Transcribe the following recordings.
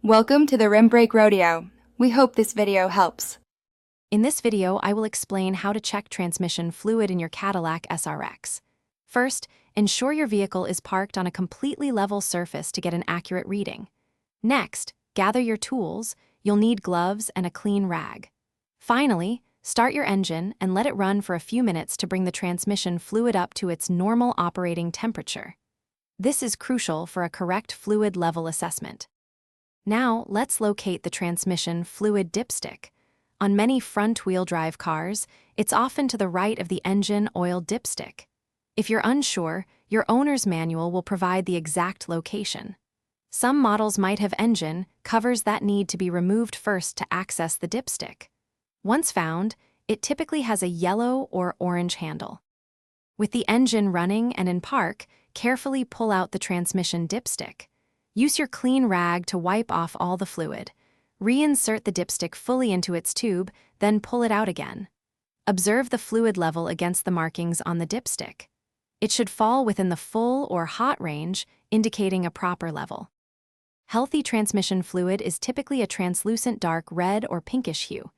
Welcome to the Rim Brake Rodeo. We hope this video helps. In this video, I will explain how to check transmission fluid in your Cadillac SRX. First, ensure your vehicle is parked on a completely level surface to get an accurate reading. Next, gather your tools. You'll need gloves and a clean rag. Finally, start your engine and let it run for a few minutes to bring the transmission fluid up to its normal operating temperature. This is crucial for a correct fluid level assessment. Now, let's locate the transmission fluid dipstick. On many front-wheel drive cars, it's often to the right of the engine oil dipstick. If you're unsure, your owner's manual will provide the exact location. Some models might have engine covers that need to be removed first to access the dipstick. Once found, it typically has a yellow or orange handle. With the engine running and in park, carefully pull out the transmission dipstick. Use your clean rag to wipe off all the fluid. Reinsert the dipstick fully into its tube, then pull it out again. Observe the fluid level against the markings on the dipstick. It should fall within the full or hot range, indicating a proper level. Healthy transmission fluid is typically a translucent dark red or pinkish hue.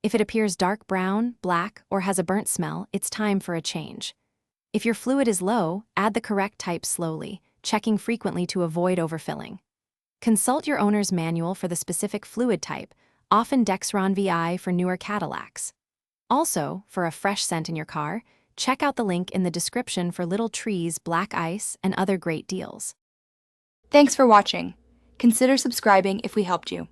If it appears dark brown, black, or has a burnt smell, it's time for a change. If your fluid is low, add the correct type slowly, checking frequently to avoid overfilling. Consult your owner's manual for the specific fluid type, often Dexron VI for newer Cadillacs. Also, for a fresh scent in your car, check out the link in the description for Little Trees Black Ice and other great deals. Thanks for watching. Consider subscribing if we helped you.